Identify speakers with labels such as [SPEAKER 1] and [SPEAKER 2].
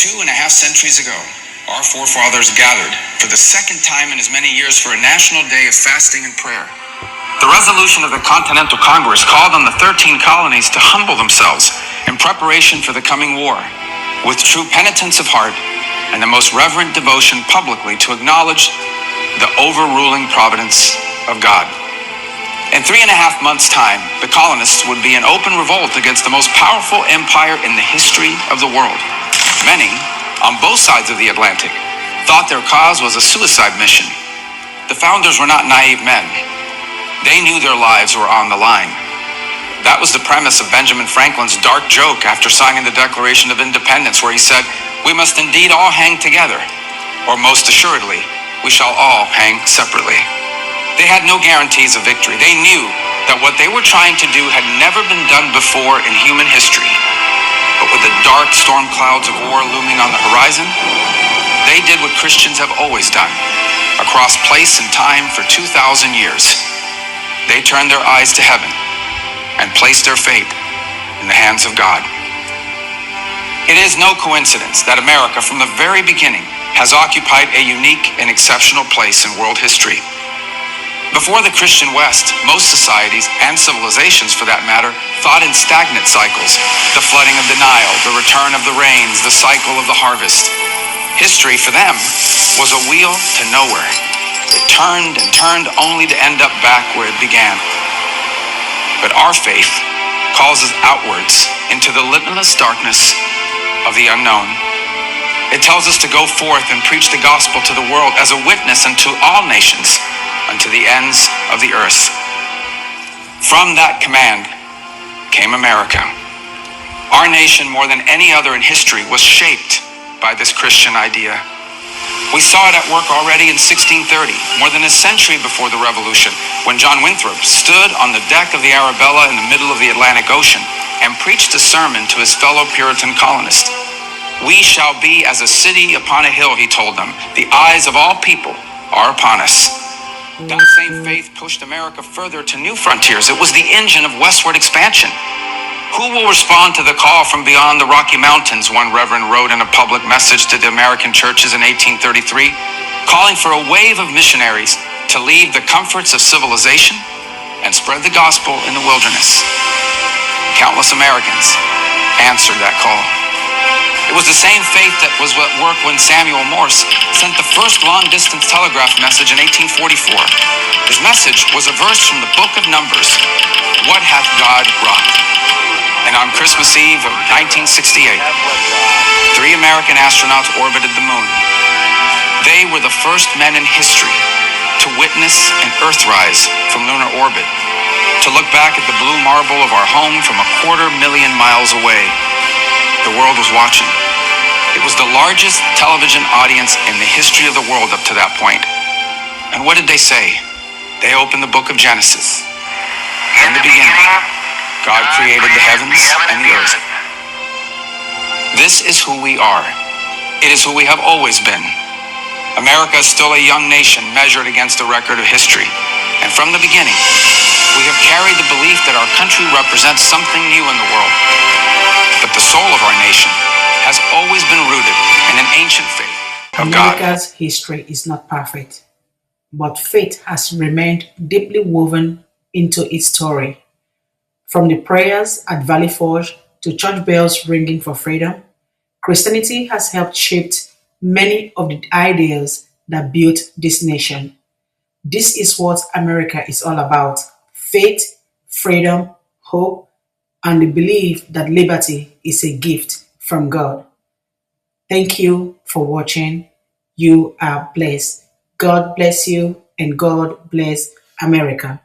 [SPEAKER 1] 2.5 centuries ago, our forefathers gathered for the second time in as many years for a national day of fasting and prayer. The resolution of the Continental Congress called on the 13 colonies to humble themselves in preparation for the coming war, with true penitence of heart and the most reverent devotion publicly to acknowledge the overruling providence of God. In 3.5 months' time, the colonists would be in open revolt against the most powerful empire in the history of the world. Many, on both sides of the Atlantic, thought their cause was a suicide mission. The founders were not naive men. They knew their lives were on the line. That was the premise of Benjamin Franklin's dark joke after signing the Declaration of Independence, where he said, "We must indeed all hang together, or most assuredly, we shall all hang separately." They had no guarantees of victory. They knew that what they were trying to do had never been done before in human history. But with the dark storm clouds of war looming on the horizon, they did what Christians have always done, across place and time for 2,000 years. They turned their eyes to heaven and placed their fate in the hands of God. It is no coincidence that America, from the very beginning, has occupied a unique and exceptional place in world history. Before the Christian West, most societies, and civilizations for that matter, thought in stagnant cycles: the flooding of the Nile, the return of the rains, the cycle of the harvest. History for them was a wheel to nowhere. It turned and turned only to end up back where it began. But our faith calls us outwards into the limitless darkness of the unknown. It tells us to go forth and preach the gospel to the world as a witness unto all nations, unto the ends of the earth. From that command came America. Our nation, more than any other in history, was shaped by this Christian idea. We saw it at work already in 1630, more than a century before the Revolution, when John Winthrop stood on the deck of the Arabella in the middle of the Atlantic Ocean and preached a sermon to his fellow Puritan colonists. "We shall be as a city upon a hill," he told them. "The eyes of all people are upon us." That same faith pushed America further to new frontiers. It was the engine of westward expansion. "Who will respond to the call from beyond the Rocky Mountains?" one reverend wrote in a public message to the American churches in 1833, calling for a wave of missionaries to leave the comforts of civilization and spread the gospel in the wilderness. Countless Americans answered that call. It was the same faith that was at work when Samuel Morse sent the first long-distance telegraph message in 1844. His message was a verse from the book of Numbers: "What hath God wrought?" And on Christmas Eve of 1968, 3 American astronauts orbited the moon. They were the first men in history to witness an Earthrise from lunar orbit, to look back at the blue marble of our home from 250,000 miles away. The world was watching. It was the largest television audience in the history of the world up to that point. And what did they say? They opened the book of Genesis. In the beginning, God created the heavens and the earth. This is who we are. It is who we have always been. America is still a young nation measured against the record of history. And from the beginning, we have carried the belief that our country represents something new in the world. But the soul of our nation has always been rooted in an ancient faith of God.
[SPEAKER 2] America's history is not perfect, but faith has remained deeply woven into its story. From the prayers at Valley Forge to church bells ringing for freedom, Christianity has helped shape many of the ideas that built this nation. This is what America is all about: faith, freedom, hope, and the belief that liberty is a gift from God. Thank you for watching. You are blessed. God bless you, and God bless America.